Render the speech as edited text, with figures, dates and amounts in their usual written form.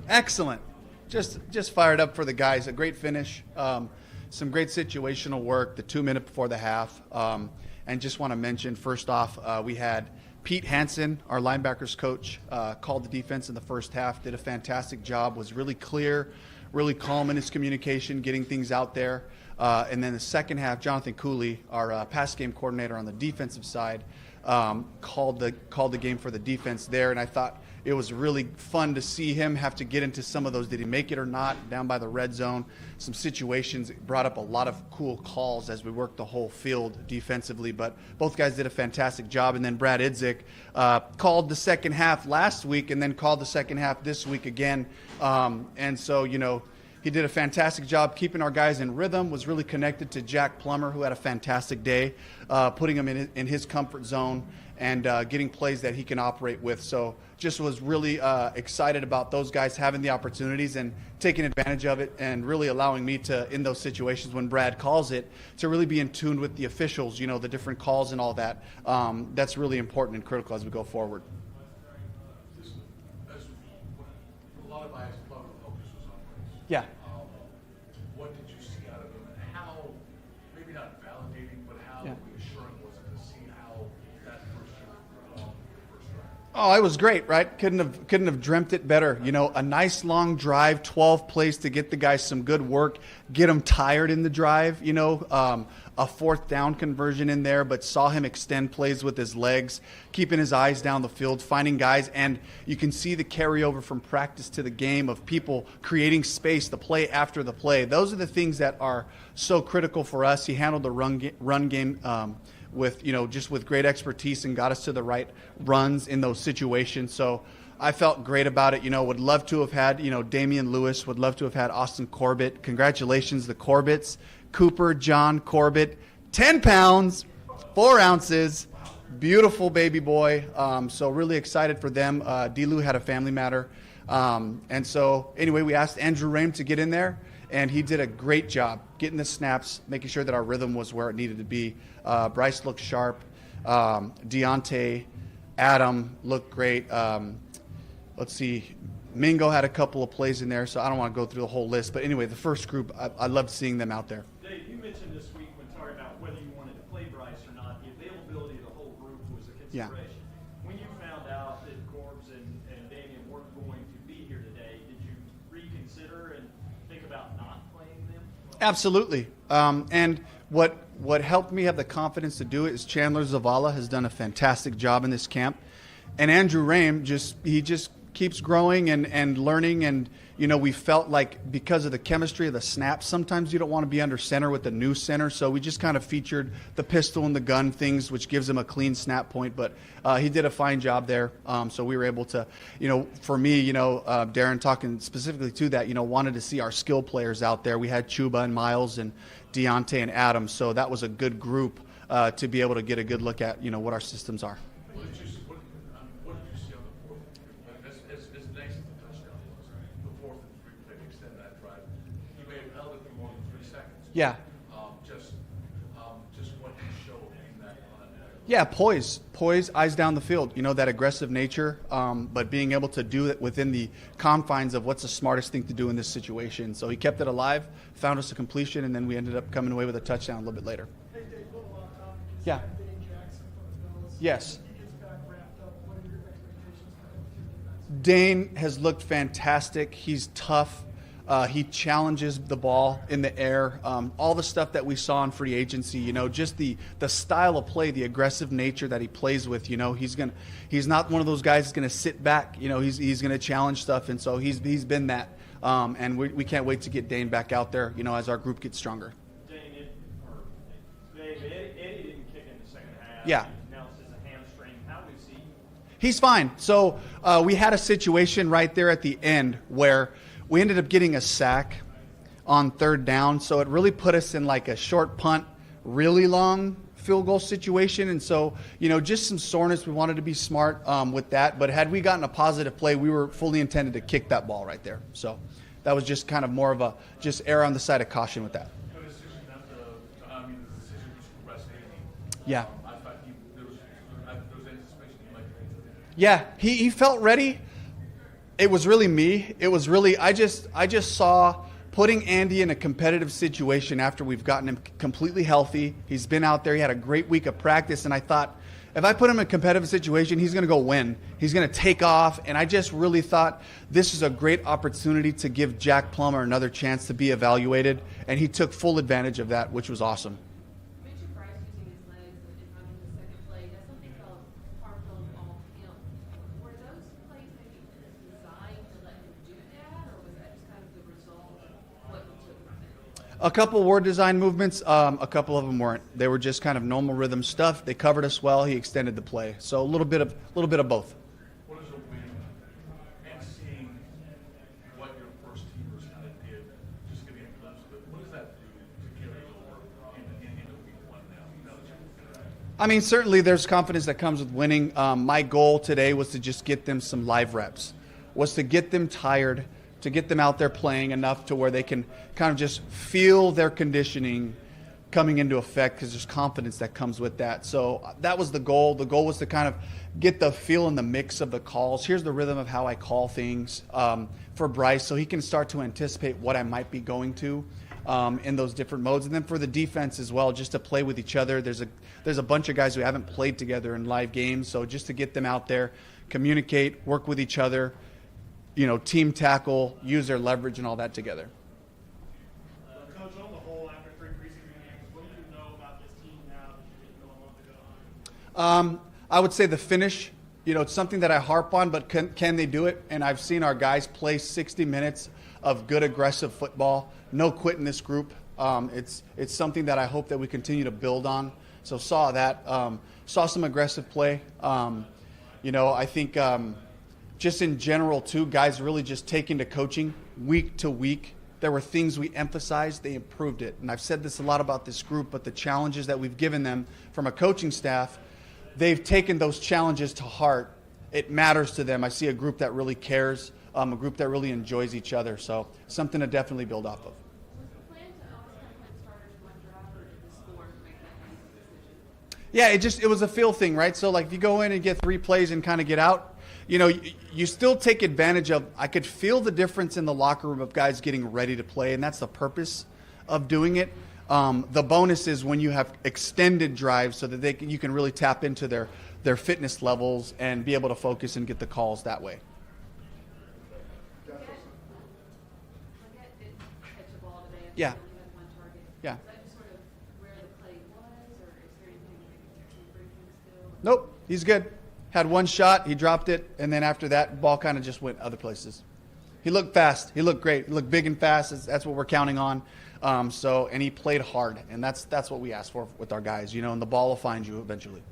Excellent. Just fired up for the guys. A great finish. Some great situational work, the 2 minute before the half. And just want to mention, first off, we had Pete Hansen, our linebackers coach, called the defense in the first half, did a fantastic job, was really clear, really calm in his communication, getting things out there. And then the second half, Jonathan Cooley, our pass game coordinator on the defensive side, called the game for the defense there. And I thought it was really fun to see him have to get into some of those. Did he make it or not? Down by the red zone, some situations. It brought up a lot of cool calls as we worked the whole field defensively. But both guys did a fantastic job. And then Brad Idzik called the second half last week and then called the second half this week again. And so, he did a fantastic job keeping our guys in rhythm, was really connected to Jack Plummer, who had a fantastic day, putting him in his comfort zone and getting plays that he can operate with. So just was really excited about those guys having the opportunities and taking advantage of it and really allowing me to, in those situations when Brad calls it, to really be in tune with the officials, the different calls and all that. That's really important and critical as we go forward. Yeah. What did you see out of him, and how, maybe not validating, but how reassuring was it to see how that first drive? Oh, it was great, right? Couldn't have dreamt it better. A nice long drive, 12 plays to get the guys some good work, get them tired in the drive. A fourth down conversion in there, but saw him extend plays with his legs, keeping his eyes down the field, finding guys, and you can see the carryover from practice to the game of people creating space, the play after the play. Those are the things that are so critical for us. He handled the run game with just with great expertise and got us to the right runs in those situations. So I felt great about it. Would love to have had Damian Lewis, would love to have had Austin Corbett. Congratulations, the Corbetts. Cooper John Corbett, 10 pounds, 4 ounces, beautiful baby boy. So really excited for them. D-Lou had a family matter. And so anyway, we asked Andrew Rame to get in there, and he did a great job getting the snaps, making sure that our rhythm was where it needed to be. Bryce looked sharp. Deontay, Adam looked great. Let's see. Mingo had a couple of plays in there, so I don't want to go through the whole list. But anyway, the first group, I loved seeing them out there. Dave, you mentioned this week when talking about whether you wanted to play Bryce or not, the availability of the whole group was a consideration. Yeah. When you found out that Corbs and Damian weren't going to be here today, did you reconsider and think about not playing them? Absolutely. And what helped me have the confidence to do it is Chandler Zavala has done a fantastic job in this camp. And Andrew Rame just keeps growing and learning, and we felt like because of the chemistry of the snaps, sometimes you don't want to be under center with the new center, so we just kind of featured the pistol and the gun things, which gives him a clean snap point. But he did a fine job there, so we were able to, for me, Darren, talking specifically to that, wanted to see our skill players out there. We had Chuba and Miles and Deontay and Adam, so that was a good group to be able to get a good look at what our systems are. Yeah. Just what he showed in that run. Yeah, poise, eyes down the field. That aggressive nature, but being able to do it within the confines of what's the smartest thing to do in this situation. So he kept it alive, found us a completion, and then we ended up coming away with a touchdown a little bit later. Hey, Dave, a little off topic. Yeah. Dane Jackson from the Bills. Yes. He gets back wrapped up. What are your expectations for him? Dane has looked fantastic. He's tough. He challenges the ball in the air. All the stuff that we saw in free agency, just the style of play, the aggressive nature that he plays with. He's not one of those guys that's gonna sit back. He's gonna challenge stuff, and so he's been that. And we can't wait to get Dane back out there. As our group gets stronger. Eddie didn't kick in the second half. Yeah. Now it's a hamstring. How is he? He's fine. So we had a situation right there at the end where we ended up getting a sack on third down, so it really put us in like a short punt, really long field goal situation. And so, just some soreness. We wanted to be smart with that. But had we gotten a positive play, we were fully intended to kick that ball right there. So that was just kind of more of a just err on the side of caution with that. The decision the decision to rest Andy. Yeah. I thought there was anticipation he might. Yeah, he felt ready. It was really me. It was really I just saw putting Andy in a competitive situation after we've gotten him completely healthy. He's been out there. He had a great week of practice, and I thought, if I put him in a competitive situation, he's going to go win. He's going to take off, and I just really thought this is a great opportunity to give Jack Plummer another chance to be evaluated, and he took full advantage of that, which was awesome. You mentioned Bryce using his legs and running the second play. That's something felt hard on him. Were those plays maybe designed to let him do that, or was that just kind of the result of what he took from it? A couple were design movements. A couple of them weren't. They were just kind of normal rhythm stuff. They covered us well. He extended the play. So a little bit of both. What is a win and seeing what your first teamers kind of did, just getting a glimpse of it, what does that do to carry over into week one now? I mean, certainly there's confidence that comes with winning. My goal today was to just get them some live reps, was to get them tired, to get them out there playing enough to where they can kind of just feel their conditioning coming into effect, because there's confidence that comes with that. So that was the goal. The goal was to kind of get the feel and the mix of the calls. Here's the rhythm of how I call things for Bryce, so he can start to anticipate what I might be going to in those different modes. And then for the defense as well, just to play with each other. There's a bunch of guys who haven't played together in live games, so just to get them out there, communicate, work with each other, team tackle, use their leverage and all that together. Coach, on the whole, after 3 preseason games, what do you know about this team now that you didn't know a month ago? I would say the finish. It's something that I harp on, but can they do it? And I've seen our guys play 60 minutes of good aggressive football. No quit in this group. It's something that I hope that we continue to build on. So saw that. Saw some aggressive play. I think just in general, too, guys really just taking to coaching week to week. There were things we emphasized, they improved it. And I've said this a lot about this group, but the challenges that we've given them from a coaching staff, they've taken those challenges to heart. It matters to them. I see a group that really cares, a group that really enjoys each other. So something to definitely build off of. Was the plan to always kind of put starters in one drive, or did the score make that kind of decision? Yeah, it was a feel thing, right? So like if you go in and get 3 plays and kind of get out, you still take advantage of. I could feel the difference in the locker room of guys getting ready to play, and that's the purpose of doing it. The bonus is when you have extended drives, so that you can really tap into their fitness levels and be able to focus and get the calls that way. Leggett didn't catch the ball today. Yeah. He had 1 target. Yeah. Is that just sort of where the play was, or is there anything that can improve him still? Nope, he's good. Had 1 shot, he dropped it, and then after that, ball kind of just went other places. He looked fast. He looked great. He looked big and fast. That's what we're counting on. And he played hard, and that's what we asked for with our guys. And the ball will find you eventually.